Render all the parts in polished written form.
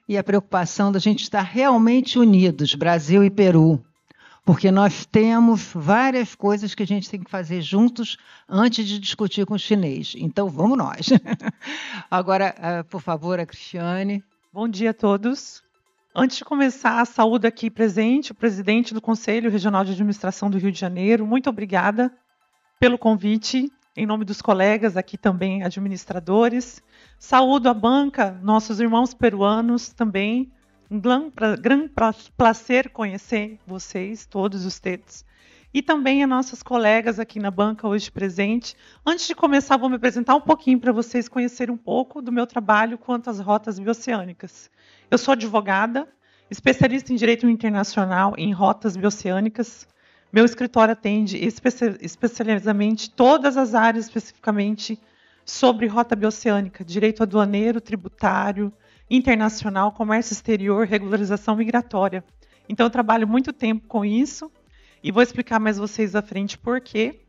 e a preocupação da gente estar realmente unidos, Brasil e Peru, porque nós temos várias coisas que a gente tem que fazer juntos antes de discutir com o chinês. Então, vamos nós. Agora, por favor, a Cristiane. Bom dia a todos. Antes de começar, saúdo aqui presente o presidente do Conselho Regional de Administração do Rio de Janeiro. Muito obrigada pelo convite, em nome dos colegas aqui também, administradores. Saúdo a banca, nossos irmãos peruanos também. Um grande prazer conhecer vocês, todos os tetos. E também a nossas colegas aqui na banca hoje presente. Antes de começar, vou me apresentar um pouquinho para vocês conhecerem um pouco do meu trabalho quanto às rotas bioceânicas. Eu sou advogada, especialista em direito internacional em rotas bioceânicas. Meu escritório atende especializadamente todas as áreas, especificamente sobre rota bioceânica, direito aduaneiro, tributário, internacional, comércio exterior, regularização migratória. Então, eu trabalho muito tempo com isso e vou explicar mais vocês à frente por quê.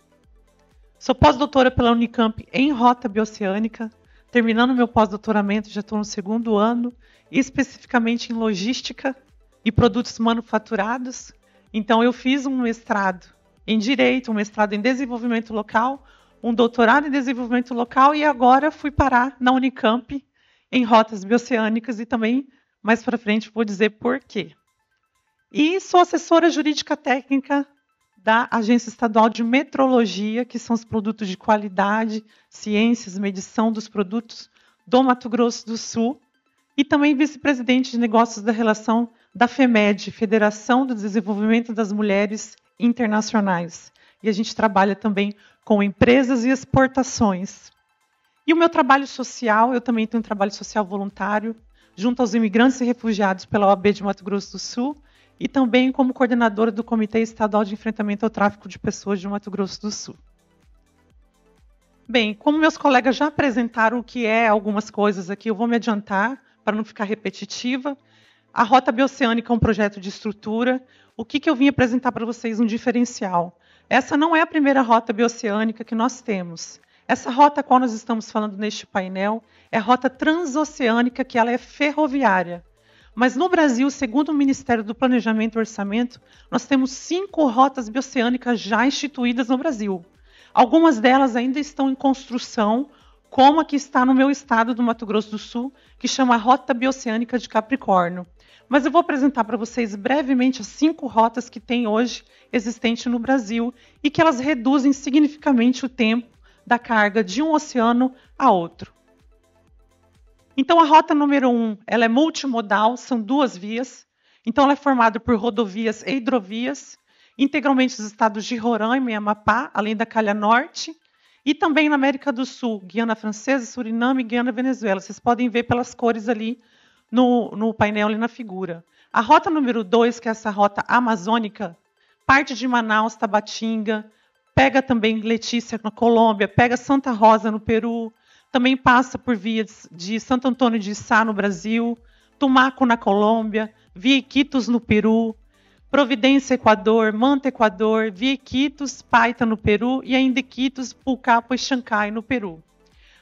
Sou pós-doutora pela Unicamp em rota bioceânica, terminando meu pós-doutoramento, já estou no 2º ano, especificamente em logística e produtos manufaturados. Então, eu fiz um mestrado em Direito, um mestrado em Desenvolvimento Local, um doutorado em Desenvolvimento Local e agora fui parar na Unicamp em rotas bioceânicas e também, mais para frente, vou dizer por quê. E sou assessora jurídica técnica da Agência Estadual de Metrologia, que são os produtos de qualidade, ciências, medição dos produtos do Mato Grosso do Sul, e também vice-presidente de negócios da relação da FEMED, Federação do Desenvolvimento das Mulheres Internacionais. E a gente trabalha também com empresas e exportações. E o meu trabalho social, eu também tenho um trabalho social voluntário, junto aos imigrantes e refugiados pela OAB de Mato Grosso do Sul, e também como coordenadora do Comitê Estadual de Enfrentamento ao Tráfico de Pessoas de Mato Grosso do Sul. Bem, como meus colegas já apresentaram o que é algumas coisas aqui, eu vou me adiantar para não ficar repetitiva. A Rota Bioceânica é um projeto de estrutura. O que eu vim apresentar para vocês? Um diferencial. Essa não é a primeira rota bioceânica que nós temos. Essa rota a qual nós estamos falando neste painel é a rota transoceânica, que ela é ferroviária. Mas no Brasil, segundo o Ministério do Planejamento e Orçamento, nós temos 5 rotas bioceânicas já instituídas no Brasil. Algumas delas ainda estão em construção, como a que está no meu estado do Mato Grosso do Sul, que chama Rota Bioceânica de Capricórnio. Mas eu vou apresentar para vocês brevemente as 5 rotas que tem hoje existente no Brasil e que elas reduzem significativamente o tempo da carga de um oceano a outro. Então, a rota número 1, ela é multimodal, são 2 vias. Então, ela é formada por rodovias e hidrovias, integralmente nos estados de Roraima e Amapá, além da Calha Norte, e também na América do Sul, Guiana Francesa, Suriname e Guiana Venezuela. Vocês podem ver pelas cores ali no painel, ali na figura. A rota número 2, que é essa rota amazônica, parte de Manaus, Tabatinga, pega também Letícia na Colômbia, pega Santa Rosa no Peru, também passa por vias de Santo Antônio de Sá no Brasil, Tumaco na Colômbia, via Iquitos no Peru, Providência, Equador, Manta, Equador, via Iquitos, Paita no Peru e ainda Iquitos, Pulcapo e Chancay no Peru.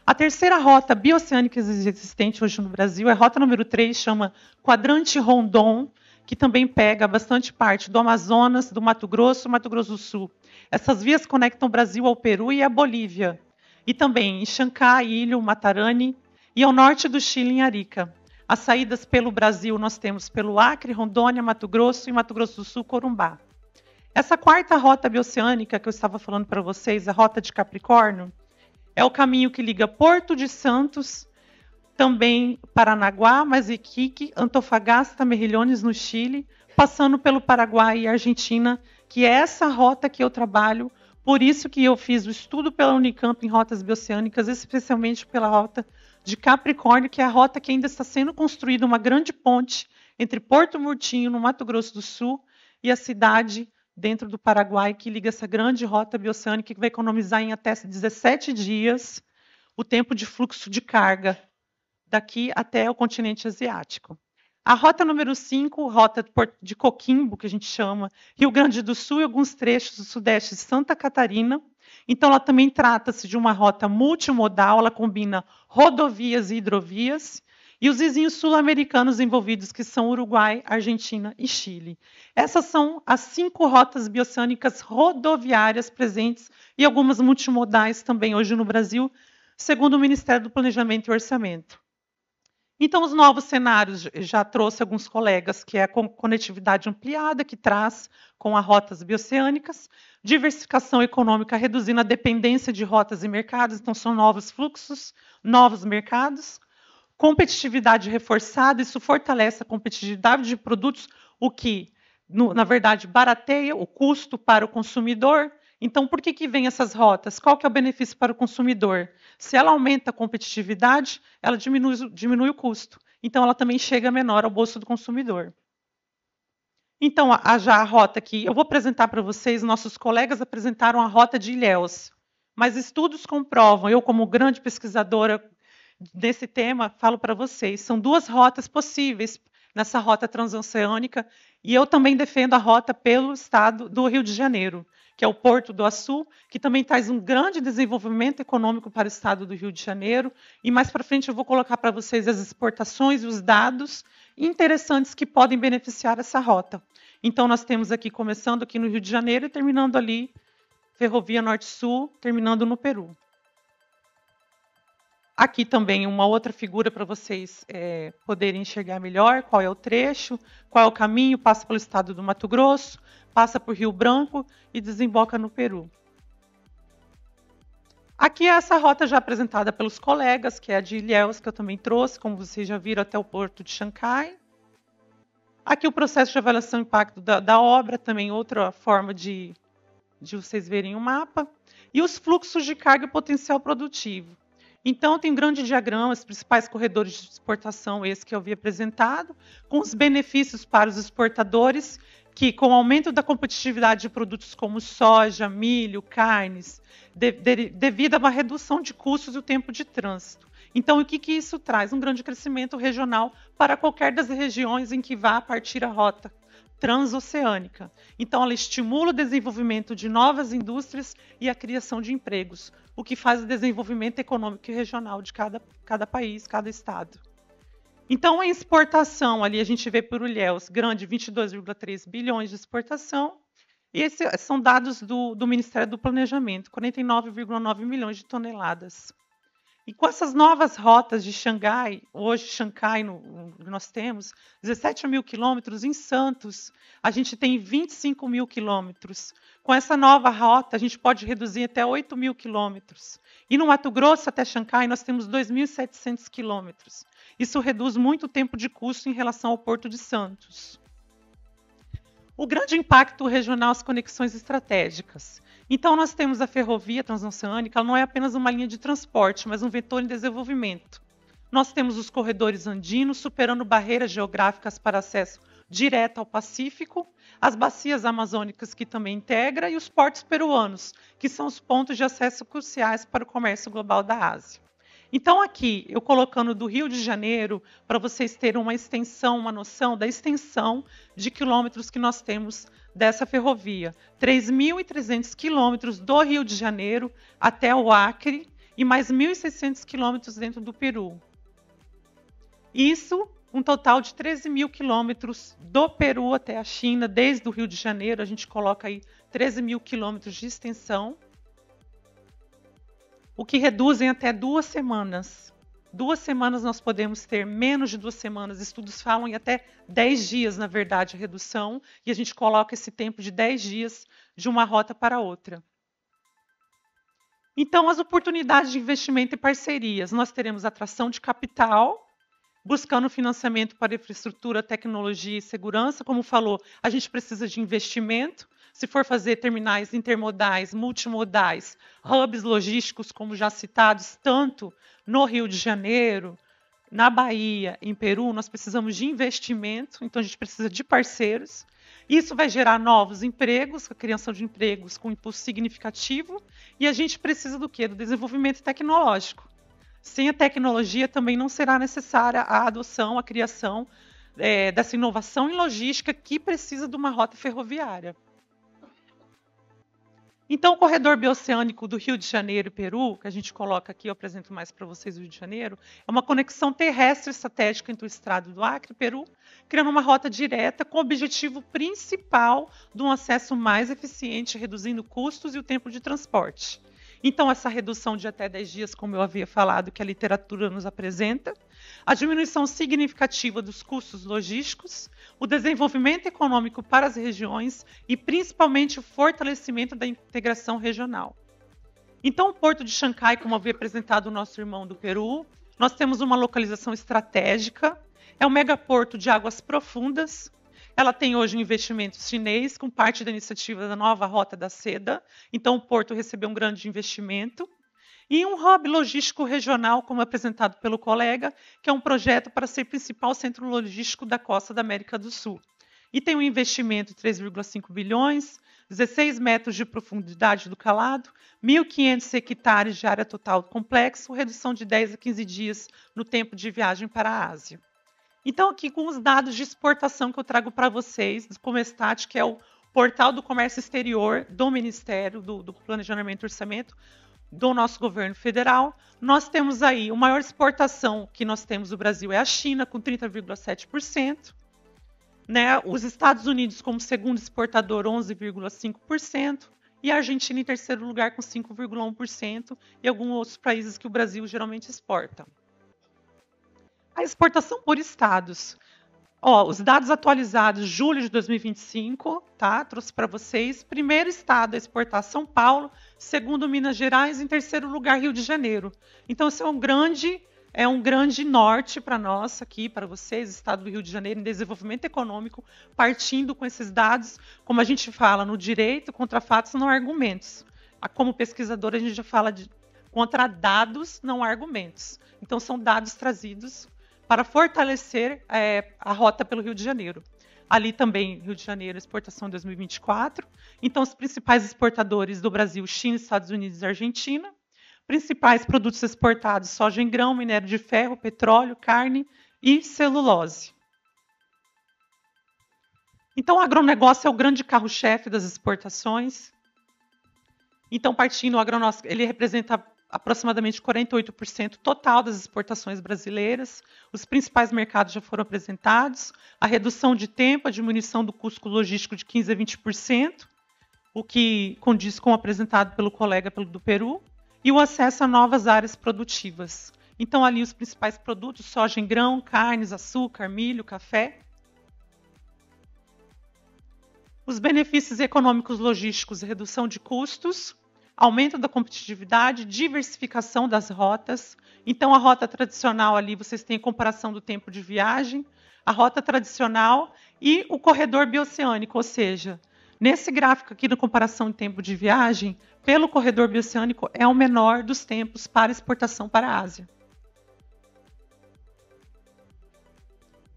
A terceira rota bioceânica existente hoje no Brasil é a rota número 3, chama Quadrante Rondon, que também pega bastante parte do Amazonas, do Mato Grosso do Sul. Essas vias conectam o Brasil ao Peru e à Bolívia. E também em Chancay, Ilho, Matarani e ao norte do Chile, em Arica. As saídas pelo Brasil nós temos pelo Acre, Rondônia, Mato Grosso e Mato Grosso do Sul, Corumbá. Essa quarta rota bioceânica que eu estava falando para vocês, a Rota de Capricórnio, é o caminho que liga Porto de Santos, também Paranaguá, Maziquique, Antofagasta, Mejillones, no Chile, passando pelo Paraguai e Argentina, que é essa rota que eu trabalho. Por isso que eu fiz o estudo pela Unicamp em rotas bioceânicas, especialmente pela rota de Capricórnio, que é a rota que ainda está sendo construída, uma grande ponte entre Porto Murtinho, no Mato Grosso do Sul, e a cidade dentro do Paraguai, que liga essa grande rota bioceânica, que vai economizar em até 17 dias o tempo de fluxo de carga daqui até o continente asiático. A rota número 5, rota de Coquimbo, que a gente chama, Rio Grande do Sul e alguns trechos do sudeste de Santa Catarina. Então, ela também trata-se de uma rota multimodal, ela combina rodovias e hidrovias. e os vizinhos sul-americanos envolvidos, que são Uruguai, Argentina e Chile. Essas são as 5 rotas bioceânicas rodoviárias presentes e algumas multimodais também hoje no Brasil, segundo o Ministério do Planejamento e Orçamento. Então, os novos cenários, já trouxe alguns colegas, que é a conectividade ampliada, que traz com as rotas bioceânicas, diversificação econômica, reduzindo a dependência de rotas e mercados, então são novos fluxos, novos mercados, competitividade reforçada, isso fortalece a competitividade de produtos, o que, na verdade, barateia o custo para o consumidor. Então, por que vem essas rotas? Qual que é o benefício para o consumidor? Se ela aumenta a competitividade, ela diminui o custo. Então, ela também chega menor ao bolso do consumidor. Então, já a rota aqui, eu vou apresentar para vocês, nossos colegas apresentaram a rota de Ilhéus, mas estudos comprovam, eu como grande pesquisadora desse tema, falo para vocês, são 2 rotas possíveis nessa rota transoceânica, e eu também defendo a rota pelo estado do Rio de Janeiro, que é o Porto do Açu, que também traz um grande desenvolvimento econômico para o estado do Rio de Janeiro. E mais para frente eu vou colocar para vocês as exportações e os dados interessantes que podem beneficiar essa rota. Então, nós temos aqui, começando aqui no Rio de Janeiro e terminando ali, Ferrovia Norte-Sul, terminando no Peru. Aqui também uma outra figura para vocês poderem enxergar melhor qual é o trecho, qual é o caminho, passa pelo estado do Mato Grosso, passa por Rio Branco e desemboca no Peru. Aqui é essa rota já apresentada pelos colegas, que é a de Ilhéus, que eu também trouxe, como vocês já viram, até o Porto de Xangai. Aqui o processo de avaliação do impacto da obra, também outra forma de vocês verem o mapa. E os fluxos de carga e potencial produtivo. Então, tem um grande diagrama, os principais corredores de exportação, esse que eu havia apresentado, com os benefícios para os exportadores, que com o aumento da competitividade de produtos como soja, milho, carnes, devido a uma redução de custos e o tempo de trânsito. Então, o que isso traz? Um grande crescimento regional para qualquer das regiões em que vá partir a rota transoceânica. Então, ela estimula o desenvolvimento de novas indústrias e a criação de empregos, o que faz o desenvolvimento econômico e regional de cada país, cada estado. Então, a exportação, ali a gente vê por Ilhéus, grande, 22,3 bilhões de exportação, e esses são dados do Ministério do Planejamento, 49,9 milhões de toneladas. E com essas novas rotas de Xangai, hoje Xangai nós temos 17 mil quilômetros, em Santos a gente tem 25 mil quilômetros. Com essa nova rota a gente pode reduzir até 8 mil quilômetros. E no Mato Grosso até Xangai nós temos 2.700 quilômetros. Isso reduz muito o tempo de custo em relação ao Porto de Santos. O grande impacto regional, as conexões estratégicas. Então, nós temos a ferrovia transoceânica, ela não é apenas uma linha de transporte, mas um vetor em desenvolvimento. Nós temos os corredores andinos, superando barreiras geográficas para acesso direto ao Pacífico, as bacias amazônicas, que também integra, e os portos peruanos, que são os pontos de acesso cruciais para o comércio global da Ásia. Então, aqui, eu colocando do Rio de Janeiro, para vocês terem uma extensão, uma noção da extensão de quilômetros que nós temos dessa ferrovia. 3.300 quilômetros do Rio de Janeiro até o Acre e mais 1.600 quilômetros dentro do Peru. Isso, um total de 13 mil quilômetros do Peru até a China, desde o Rio de Janeiro, a gente coloca aí 13 mil quilômetros de extensão, o que reduzem até 2 semanas. 2 semanas nós podemos ter, menos de 2 semanas, estudos falam em até 10 dias, na verdade, a redução, e a gente coloca esse tempo de 10 dias de uma rota para outra. Então, as oportunidades de investimento e parcerias. Nós teremos atração de capital, buscando financiamento para infraestrutura, tecnologia e segurança. Como falou, a gente precisa de investimento. Se for fazer terminais intermodais, multimodais, hubs logísticos, como já citados, tanto no Rio de Janeiro, na Bahia, em Peru, nós precisamos de investimento, então a gente precisa de parceiros. Isso vai gerar novos empregos, a criação de empregos com impulso significativo, e a gente precisa do quê? Do desenvolvimento tecnológico. Sem a tecnologia também não será necessária a adoção, a criação dessa inovação em logística que precisa de uma rota ferroviária. Então, o corredor bioceânico do Rio de Janeiro e Peru, que a gente coloca aqui, eu apresento mais para vocês o Rio de Janeiro, é uma conexão terrestre estratégica entre o estado do Acre e Peru, criando uma rota direta com o objetivo principal de um acesso mais eficiente, reduzindo custos e o tempo de transporte. Então, essa redução de até 10 dias, como eu havia falado, que a literatura nos apresenta, a diminuição significativa dos custos logísticos, o desenvolvimento econômico para as regiões e, principalmente, o fortalecimento da integração regional. Então, o Porto de Xangai, como havia apresentado o nosso irmão do Peru, nós temos uma localização estratégica, é um megaporto de águas profundas. Ela tem hoje um investimento chinês, com parte da iniciativa da nova Rota da Seda. Então, o porto recebeu um grande investimento. E um hub logístico regional, como apresentado pelo colega, que é um projeto para ser principal centro logístico da costa da América do Sul. E tem um investimento de 3,5 bilhões, 16 metros de profundidade do calado, 1.500 hectares de área total do complexo, redução de 10 a 15 dias no tempo de viagem para a Ásia. Então, aqui com os dados de exportação que eu trago para vocês, do Comestat, que é o portal do comércio exterior do Ministério do Planejamento e Orçamento do nosso governo federal, nós temos aí a maior exportação que nós temos do Brasil é a China, com 30,7%. Né? Os Estados Unidos como segundo exportador, 11,5%. E a Argentina em terceiro lugar, com 5,1%. E alguns outros países que o Brasil geralmente exporta. A exportação por estados. Os dados atualizados, julho de 2025, tá? Trouxe para vocês. Primeiro estado a exportar São Paulo, segundo Minas Gerais, em terceiro lugar Rio de Janeiro. Então, isso é um grande norte para nós aqui, para vocês, estado do Rio de Janeiro, em desenvolvimento econômico, partindo com esses dados, como a gente fala no direito, contra fatos, não argumentos. Como pesquisador, a gente já fala de contra dados, não argumentos. Então, são dados trazidos para fortalecer a rota pelo Rio de Janeiro. Ali também, Rio de Janeiro, exportação 2024. Então, os principais exportadores do Brasil, China, Estados Unidos e Argentina. Principais produtos exportados, soja em grão, minério de ferro, petróleo, carne e celulose. Então, o agronegócio é o grande carro-chefe das exportações. Então, partindo, o agronegócio, ele representa aproximadamente 48% total das exportações brasileiras. Os principais mercados já foram apresentados. A redução de tempo, a diminuição do custo logístico de 15% a 20%, o que condiz com o apresentado pelo colega do Peru, e o acesso a novas áreas produtivas. Então, ali os principais produtos, soja em grão, carnes, açúcar, milho, café. Os benefícios econômicos logísticos, redução de custos, aumento da competitividade, diversificação das rotas. Então, a rota tradicional ali, vocês têm a comparação do tempo de viagem, a rota tradicional e o corredor bioceânico, ou seja, nesse gráfico aqui da comparação de tempo de viagem, pelo corredor bioceânico é o menor dos tempos para exportação para a Ásia.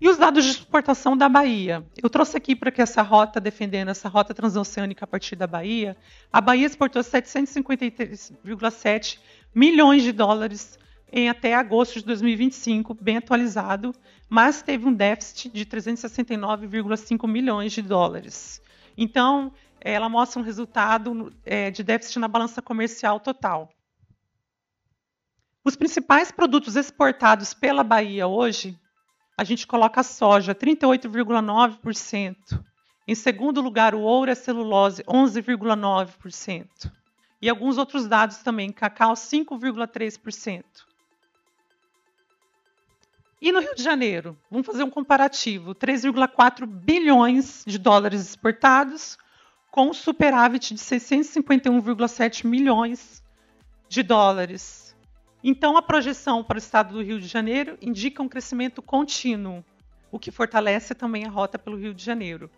E os dados de exportação da Bahia. Eu trouxe aqui para que essa rota, defendendo essa rota transoceânica a partir da Bahia, a Bahia exportou 753,7 milhões de dólares em até agosto de 2025, bem atualizado, mas teve um déficit de 369,5 milhões de dólares. Então, ela mostra um resultado de déficit na balança comercial total. Os principais produtos exportados pela Bahia hoje, a gente coloca a soja, 38,9%. Em segundo lugar, o ouro e a celulose, 11,9%. E alguns outros dados também, cacau, 5,3%. E no Rio de Janeiro, vamos fazer um comparativo, 3,4 bilhões de dólares exportados, com um superávit de 651,7 milhões de dólares. Então, a projeção para o estado do Rio de Janeiro indica um crescimento contínuo, o que fortalece também a rota pelo Rio de Janeiro.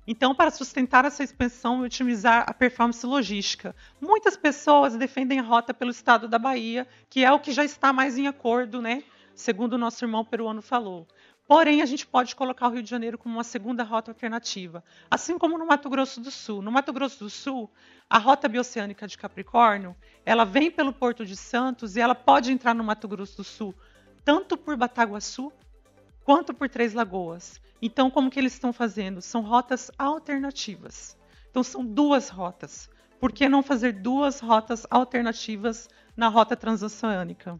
Então, para sustentar essa expansão e otimizar a performance logística, muitas pessoas defendem a rota pelo estado da Bahia, que é o que já está mais em acordo, né? Segundo o nosso irmão peruano falou. Porém, a gente pode colocar o Rio de Janeiro como uma segunda rota alternativa, assim como no Mato Grosso do Sul. No Mato Grosso do Sul, a rota bioceânica de Capricórnio, ela vem pelo Porto de Santos e ela pode entrar no Mato Grosso do Sul, tanto por Bataguaçu quanto por Três Lagoas. Então, como que eles estão fazendo? São rotas alternativas. Então, são duas rotas. Por que não fazer 2 rotas alternativas na rota transoceânica?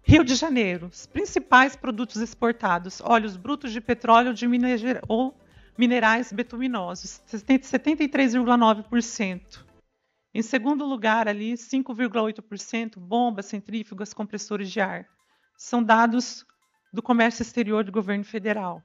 Rio de Janeiro, os principais produtos exportados, óleos brutos de petróleo ou minerais betuminosos, 73,9%. Em segundo lugar, ali, 5,8%, bombas, centrífugas, compressores de ar. São dados do comércio exterior do governo federal.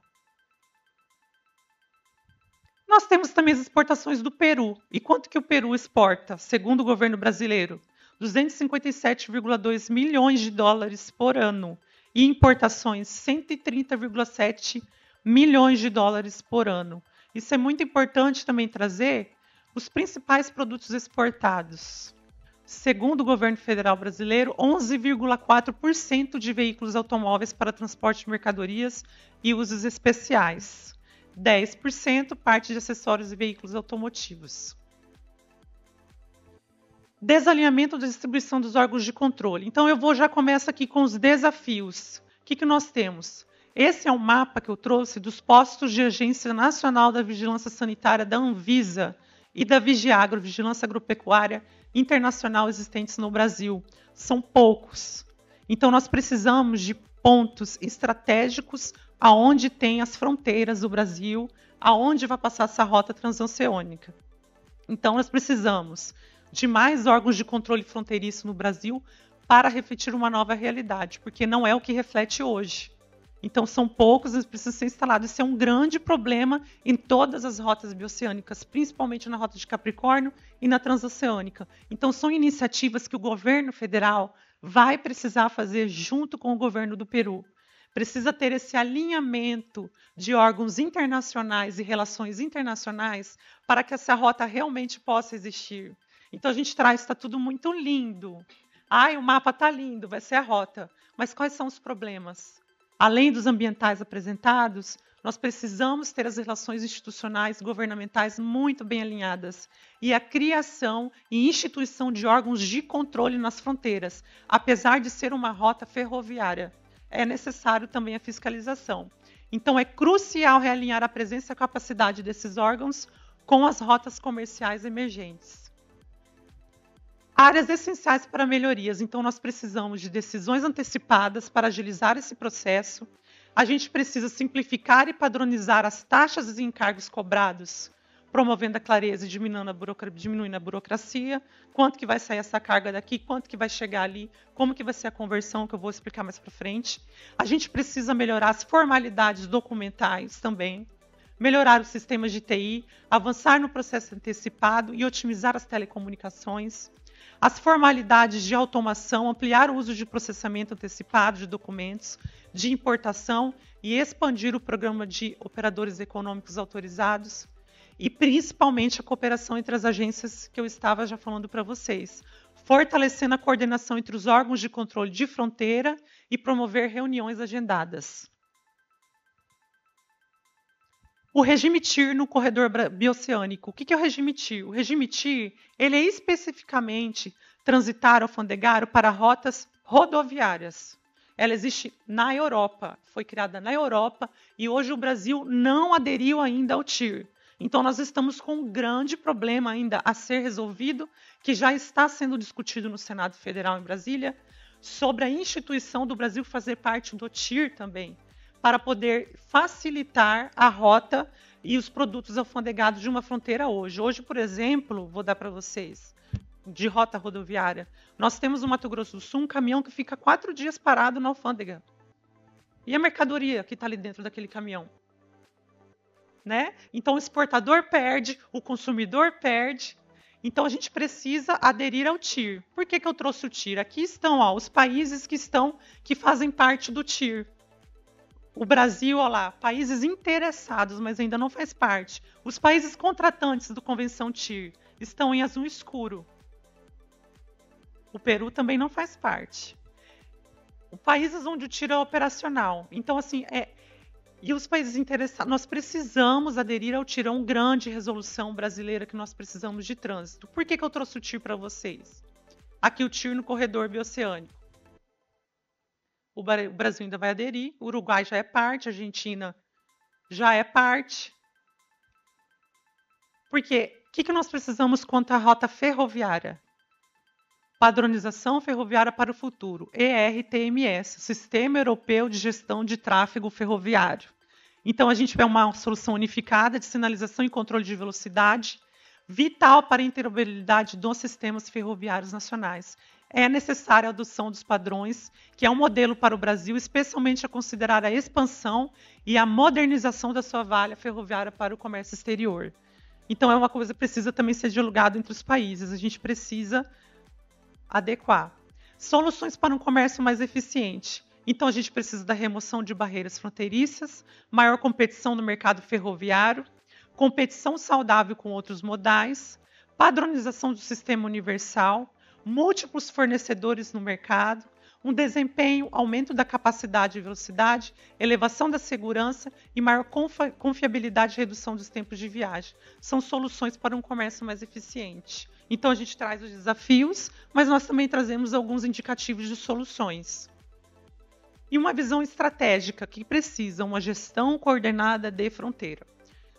Nós temos também as exportações do Peru. E quanto que o Peru exporta, segundo o governo brasileiro? 257,2 milhões de dólares por ano. E importações, 130,7 milhões de dólares por ano. Isso é muito importante também trazer os principais produtos exportados. Segundo o governo federal brasileiro, 11,4% de veículos automóveis para transporte de mercadorias e usos especiais. 10% parte de acessórios e veículos automotivos. Desalinhamento da distribuição dos órgãos de controle. Então, eu já começo aqui com os desafios. O que nós temos? Esse é um mapa que eu trouxe dos postos de Agência Nacional da Vigilância Sanitária da Anvisa e da Vigiagro, Vigilância Agropecuária Internacional existentes no Brasil. São poucos. Então, nós precisamos de pontos estratégicos aonde tem as fronteiras do Brasil, aonde vai passar essa rota transoceânica. Então, nós precisamos de mais órgãos de controle fronteiriço no Brasil para refletir uma nova realidade, porque não é o que reflete hoje. Então, são poucos, eles precisam ser instalados. Isso é um grande problema em todas as rotas bioceânicas, principalmente na rota de Capricórnio e na transoceânica. Então, são iniciativas que o governo federal vai precisar fazer junto com o governo do Peru. Precisa ter esse alinhamento de órgãos internacionais e relações internacionais para que essa rota realmente possa existir. Então, a gente traz, está tudo muito lindo. Ai, o mapa está lindo, vai ser a rota. Mas quais são os problemas? Além dos ambientais apresentados, nós precisamos ter as relações institucionais, governamentais muito bem alinhadas e a criação e instituição de órgãos de controle nas fronteiras, apesar de ser uma rota ferroviária. É necessário também a fiscalização. Então, é crucial realinhar a presença e a capacidade desses órgãos com as rotas comerciais emergentes. Áreas essenciais para melhorias. Então, nós precisamos de decisões antecipadas para agilizar esse processo. A gente precisa simplificar e padronizar as taxas e encargos cobrados, promovendo a clareza e diminuindo a burocracia. Quanto que vai sair essa carga daqui, quanto que vai chegar ali, como que vai ser a conversão, que eu vou explicar mais para frente. A gente precisa melhorar as formalidades documentais também, melhorar os sistemas de TI, avançar no processo antecipado e otimizar as telecomunicações. As formalidades de automação, ampliar o uso de processamento antecipado de documentos, de importação e expandir o programa de operadores econômicos autorizados e, principalmente, a cooperação entre as agências que eu estava já falando para vocês, fortalecendo a coordenação entre os órgãos de controle de fronteira e promover reuniões agendadas. O regime TIR no corredor bioceânico. O que é o regime TIR? O regime TIR ele é especificamente transitar alfandegário para rotas rodoviárias. Ela existe na Europa, foi criada na Europa e hoje o Brasil não aderiu ainda ao TIR. Então, nós estamos com um grande problema ainda a ser resolvido, que já está sendo discutido no Senado Federal em Brasília, sobre a instituição do Brasil fazer parte do TIR também, para poder facilitar a rota e os produtos alfandegados de uma fronteira hoje. Hoje, por exemplo, vou dar para vocês, de rota rodoviária, nós temos no Mato Grosso do Sul um caminhão que fica 4 dias parado na alfândega. E a mercadoria que está ali dentro daquele caminhão? Né? Então, o exportador perde, o consumidor perde. Então, a gente precisa aderir ao TIR. Por que eu trouxe o TIR? Aqui estão os países que fazem parte do TIR. O Brasil, olha lá, países interessados, mas ainda não faz parte. Os países contratantes do Convenção TIR estão em azul escuro. O Peru também não faz parte. Países onde o TIR é operacional. Então, assim, e os países interessados, nós precisamos aderir ao TIR, é uma grande resolução brasileira que nós precisamos de trânsito. Por que eu trouxe o TIR para vocês? Aqui o TIR no corredor bioceânico. O Brasil ainda vai aderir, o Uruguai já é parte, a Argentina já é parte. Porque que nós precisamos quanto à rota ferroviária? Padronização Ferroviária para o Futuro, ERTMS, Sistema Europeu de Gestão de Tráfego Ferroviário. Então, a gente vê uma solução unificada de sinalização e controle de velocidade, vital para a interoperabilidade dos sistemas ferroviários nacionais. É necessária a adoção dos padrões, que é um modelo para o Brasil, especialmente a considerar a expansão e a modernização da sua malha ferroviária para o comércio exterior. Então, é uma coisa que precisa também ser dialogada entre os países. A gente precisa adequar. Soluções para um comércio mais eficiente. Então, a gente precisa da remoção de barreiras fronteiriças, maior competição no mercado ferroviário, competição saudável com outros modais, padronização do sistema universal, múltiplos fornecedores no mercado, um desempenho, aumento da capacidade e velocidade, elevação da segurança e maior confiabilidade e redução dos tempos de viagem. São soluções para um comércio mais eficiente. Então, a gente traz os desafios, mas nós também trazemos alguns indicativos de soluções. E uma visão estratégica que precisa uma gestão coordenada de fronteira.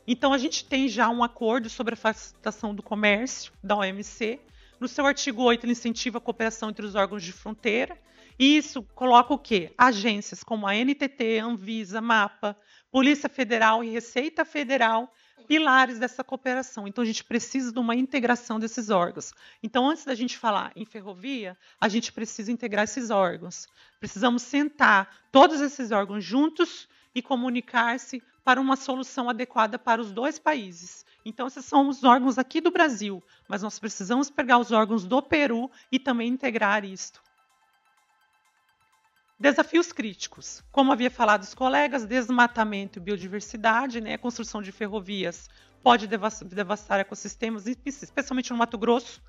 Então, a gente tem já um acordo sobre a facilitação do comércio, da OMC. No seu artigo 8, ele incentiva a cooperação entre os órgãos de fronteira. E isso coloca o quê? Agências como a NTT, Anvisa, MAPA, Polícia Federal e Receita Federal, pilares dessa cooperação. Então, a gente precisa de uma integração desses órgãos. Então, antes da gente falar em ferrovia, a gente precisa integrar esses órgãos. Precisamos sentar todos esses órgãos juntos e comunicar-se para uma solução adequada para os dois países. Então, esses são os órgãos aqui do Brasil, mas nós precisamos pegar os órgãos do Peru e também integrar isto. Desafios críticos. Como havia falado os colegas, desmatamento e biodiversidade, né? A construção de ferrovias pode devastar ecossistemas, especialmente no Mato Grosso,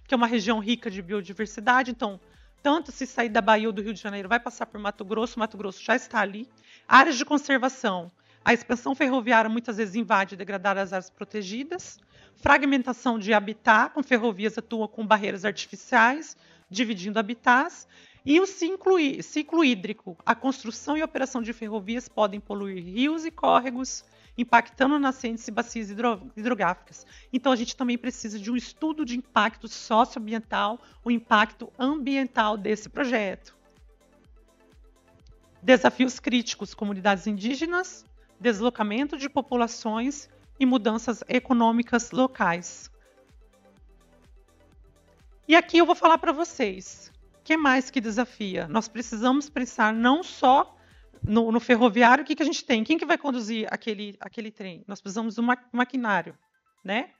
que é uma região rica de biodiversidade. Então, tanto se sair da Bahia ou do Rio de Janeiro, vai passar por Mato Grosso já está ali. Áreas de conservação. A expansão ferroviária muitas vezes invade e degrada as áreas protegidas. Fragmentação de habitat, com ferrovias atuam com barreiras artificiais, dividindo habitats. E o ciclo hídrico. A construção e operação de ferrovias podem poluir rios e córregos, impactando nascentes e bacias hidrográficas. Então, a gente também precisa de um estudo de impacto socioambiental, o impacto ambiental desse projeto. Desafios críticos, comunidades indígenas, deslocamento de populações e mudanças econômicas locais. E aqui eu vou falar para vocês, o que mais que desafia? Nós precisamos pensar não só no ferroviário, o que a gente tem? Quem que vai conduzir aquele trem? Nós precisamos do maquinário, né?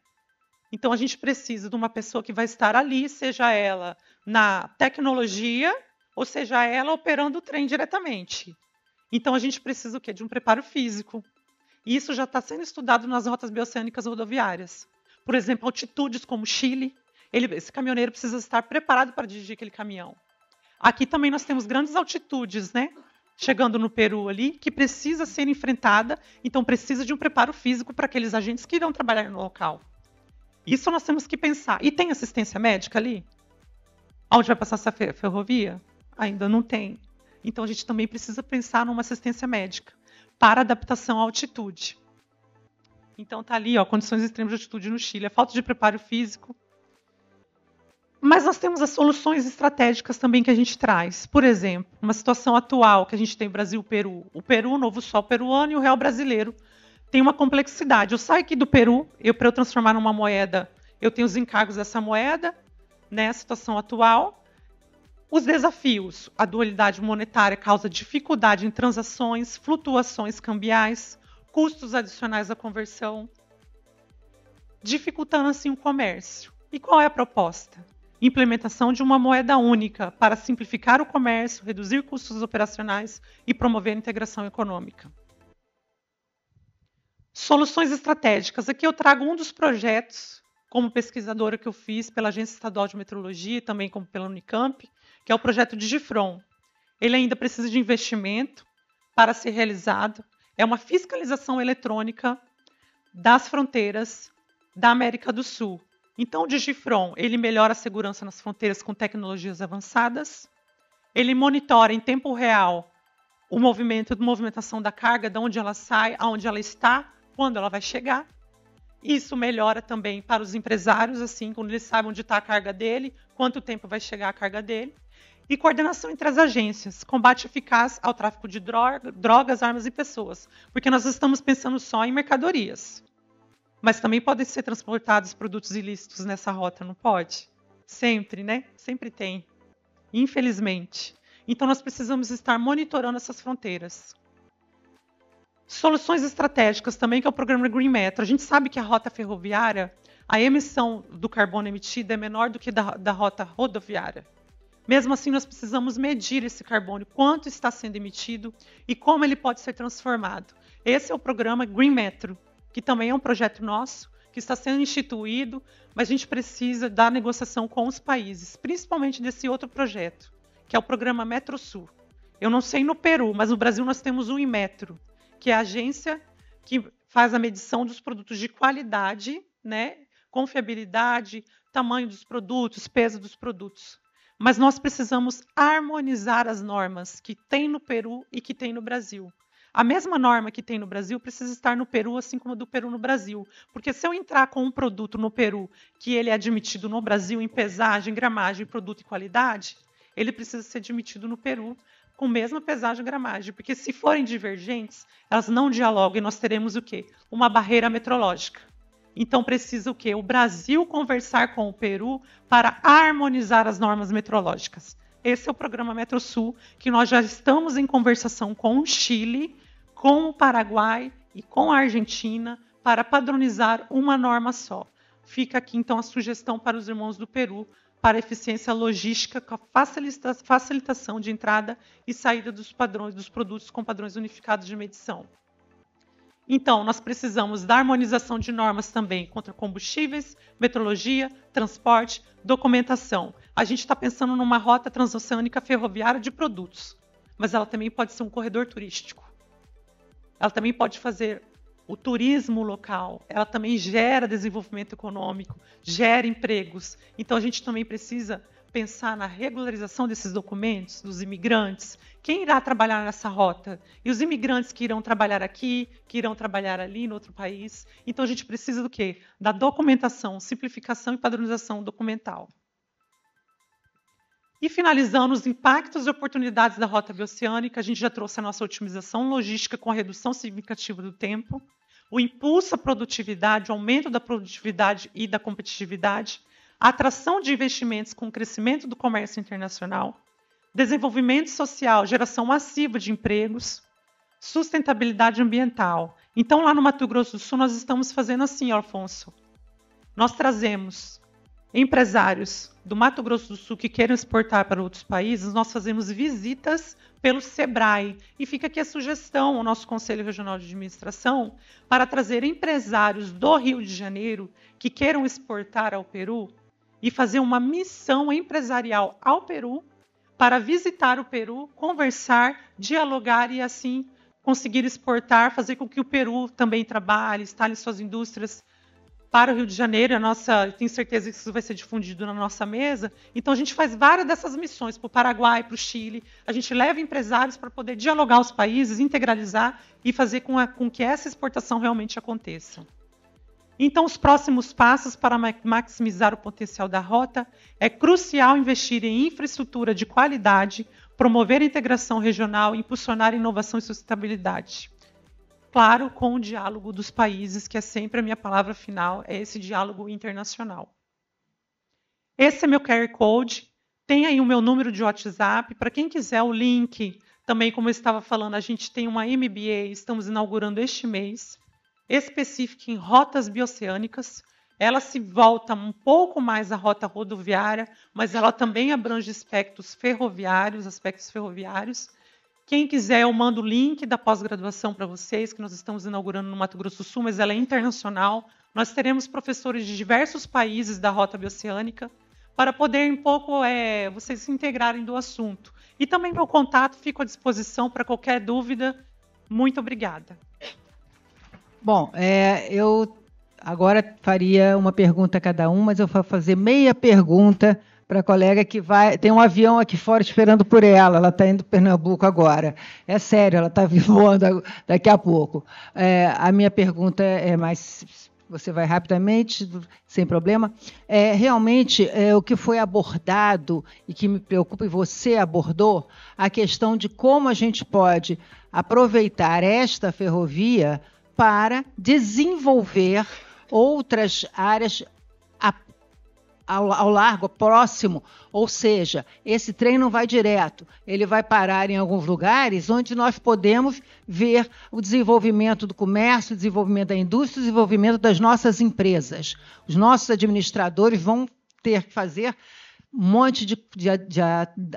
Então, a gente precisa de uma pessoa que vai estar ali, seja ela na tecnologia, ou seja ela operando o trem diretamente. Então, a gente precisa o quê? De um preparo físico. E isso já está sendo estudado nas rotas bioceânicas rodoviárias. Por exemplo, altitudes como Chile. Esse caminhoneiro precisa estar preparado para dirigir aquele caminhão. Aqui também nós temos grandes altitudes, né? Chegando no Peru ali, que precisa ser enfrentada. Então, precisa de um preparo físico para aqueles agentes que irão trabalhar no local. Isso nós temos que pensar. E tem assistência médica ali? Onde vai passar essa ferrovia? Ainda não tem. Então, a gente também precisa pensar numa assistência médica para adaptação à altitude. Então, está ali, ó, condições extremas de altitude no Chile, a falta de preparo físico. Mas nós temos as soluções estratégicas também que a gente traz. Por exemplo, uma situação atual que a gente tem Brasil-Peru. O Peru, o novo sol peruano e o real brasileiro. Tem uma complexidade. Eu saio aqui do Peru, para eu transformar numa moeda, eu tenho os encargos dessa moeda, né, a situação atual. Os desafios. A dualidade monetária causa dificuldade em transações, flutuações cambiais, custos adicionais à conversão, dificultando assim o comércio. E qual é a proposta? Implementação de uma moeda única para simplificar o comércio, reduzir custos operacionais e promover a integração econômica. Soluções estratégicas. Aqui eu trago um dos projetos, como pesquisadora que eu fiz pela Agência Estadual de Meteorologia e também como pela Unicamp, que é o projeto Digifron. Ele ainda precisa de investimento para ser realizado. É uma fiscalização eletrônica das fronteiras da América do Sul. Então, o Digifron, ele melhora a segurança nas fronteiras com tecnologias avançadas. Ele monitora em tempo real o movimentação da carga, de onde ela sai, aonde ela está, quando ela vai chegar. Isso melhora também para os empresários, assim, quando eles sabem onde está a carga dele, quanto tempo vai chegar a carga dele. E coordenação entre as agências, combate eficaz ao tráfico de drogas, armas e pessoas, porque nós estamos pensando só em mercadorias. Mas também podem ser transportados produtos ilícitos nessa rota, não pode? Sempre, né? Sempre tem. Infelizmente. Então, nós precisamos estar monitorando essas fronteiras. Soluções estratégicas também, que é o programa Green Metro. A gente sabe que a rota ferroviária, a emissão do carbono emitido é menor do que da rota rodoviária. Mesmo assim, nós precisamos medir esse carbono, quanto está sendo emitido e como ele pode ser transformado. Esse é o programa Green Metro, que também é um projeto nosso, que está sendo instituído, mas a gente precisa da negociação com os países, principalmente desse outro projeto, que é o programa Metrosul. Eu não sei no Peru, mas no Brasil nós temos o Inmetro, que é a agência que faz a medição dos produtos de qualidade, né, confiabilidade, tamanho dos produtos, peso dos produtos. Mas nós precisamos harmonizar as normas que tem no Peru e que tem no Brasil. A mesma norma que tem no Brasil precisa estar no Peru, assim como a do Peru no Brasil. Porque se eu entrar com um produto no Peru que ele é admitido no Brasil em pesagem, gramagem, produto e qualidade, ele precisa ser admitido no Peru com a mesma pesagem e gramagem. Porque se forem divergentes, elas não dialogam e nós teremos o quê? Uma barreira metrológica. Então precisa o quê? O Brasil conversar com o Peru para harmonizar as normas metrológicas. Esse é o programa Metrosul, que nós já estamos em conversação com o Chile, com o Paraguai e com a Argentina para padronizar uma norma só. Fica aqui, então, a sugestão para os irmãos do Peru para eficiência logística, com a facilitação de entrada e saída dos produtos com padrões unificados de medição. Então, nós precisamos da harmonização de normas também contra combustíveis, metrologia, transporte, documentação. A gente está pensando numa rota transoceânica ferroviária de produtos, mas ela também pode ser um corredor turístico. Ela também pode fazer o turismo local, ela também gera desenvolvimento econômico, gera empregos. Então, a gente também precisa pensar na regularização desses documentos, dos imigrantes, quem irá trabalhar nessa rota, e os imigrantes que irão trabalhar aqui, que irão trabalhar ali, no outro país. Então, a gente precisa do quê? Da documentação, simplificação e padronização documental. E finalizando, os impactos e oportunidades da rota bioceânica, a gente já trouxe a nossa otimização logística com a redução significativa do tempo, o impulso à produtividade, o aumento da produtividade e da competitividade, a atração de investimentos com o crescimento do comércio internacional, desenvolvimento social, geração massiva de empregos, sustentabilidade ambiental. Então, lá no Mato Grosso do Sul, nós estamos fazendo assim, Alfonso. Nós trazemos empresários do Mato Grosso do Sul que queiram exportar para outros países, nós fazemos visitas pelo SEBRAE. E fica aqui a sugestão ao nosso Conselho Regional de Administração para trazer empresários do Rio de Janeiro que queiram exportar ao Peru e fazer uma missão empresarial ao Peru para visitar o Peru, conversar, dialogar e assim conseguir exportar, fazer com que o Peru também trabalhe, instale suas indústrias para o Rio de Janeiro. Tenho certeza que isso vai ser difundido na nossa mesa. Então, a gente faz várias dessas missões para o Paraguai, para o Chile. A gente leva empresários para poder dialogar os países, integralizar e fazer com que essa exportação realmente aconteça. Então, os próximos passos para maximizar o potencial da rota é crucial investir em infraestrutura de qualidade, promover a integração regional e impulsionar a inovação e sustentabilidade. Claro, com o diálogo dos países, que é sempre a minha palavra final, é esse diálogo internacional. Esse é meu QR Code, tem aí o meu número de WhatsApp, para quem quiser o link, também como eu estava falando, a gente tem uma MBA, estamos inaugurando este mês, específica em rotas bioceânicas. Ela se volta um pouco mais à rota rodoviária, mas ela também abrange aspectos ferroviários. Quem quiser, eu mando o link da pós-graduação para vocês, que nós estamos inaugurando no Mato Grosso do Sul, mas ela é internacional. Nós teremos professores de diversos países da rota bioceânica para poder vocês se integrarem do assunto. E também meu contato, fico à disposição para qualquer dúvida. Muito obrigada. Bom, eu agora faria uma pergunta a cada um, mas eu vou fazer meia pergunta para a colega que tem um avião aqui fora esperando por ela. Ela está indo para Pernambuco agora. É sério, ela está voando daqui a pouco. A minha pergunta é mais você vai rapidamente, sem problema. Realmente, o que foi abordado e que me preocupa, e você abordou, a questão de como a gente pode aproveitar esta ferrovia para desenvolver outras áreas ao largo, próximo, ou seja, esse trem não vai direto, ele vai parar em alguns lugares onde nós podemos ver o desenvolvimento do comércio, o desenvolvimento da indústria, o desenvolvimento das nossas empresas. Os nossos administradores vão ter que fazer um monte de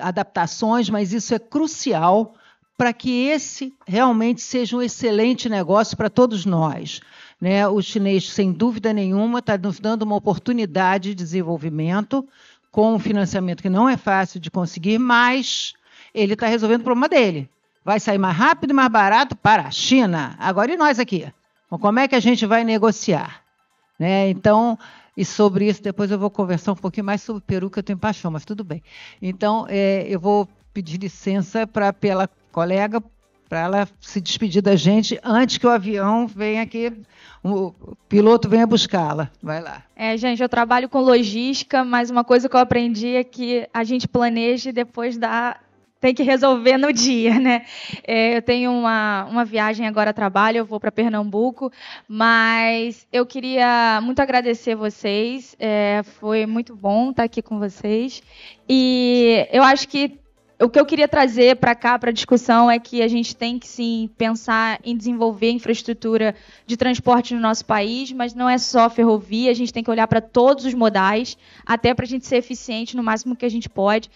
adaptações, mas isso é crucial para que esse realmente seja um excelente negócio para todos nós. O chinês, sem dúvida nenhuma, está nos dando uma oportunidade de desenvolvimento com um financiamento que não é fácil de conseguir, mas ele está resolvendo o problema dele. Vai sair mais rápido e mais barato para a China. Agora, e nós aqui? Como é que a gente vai negociar? Então, e sobre isso, depois eu vou conversar um pouquinho mais sobre o Peru, que eu tenho paixão, mas tudo bem. Então, eu vou pedir licença pela colega, para ela se despedir da gente antes que o avião venha aqui, o piloto venha buscá-la. Vai lá. Gente, eu trabalho com logística, mas uma coisa que eu aprendi é que a gente planeja e depois tem que resolver no dia, né? Eu tenho uma viagem agora a trabalho, eu vou para Pernambuco, mas eu queria muito agradecer vocês, foi muito bom estar aqui com vocês, e eu acho que o que eu queria trazer para cá, para a discussão, é que a gente tem que, sim, pensar em desenvolver infraestrutura de transporte no nosso país, mas não é só ferrovia, a gente tem que olhar para todos os modais, até para a gente ser eficiente no máximo que a gente pode.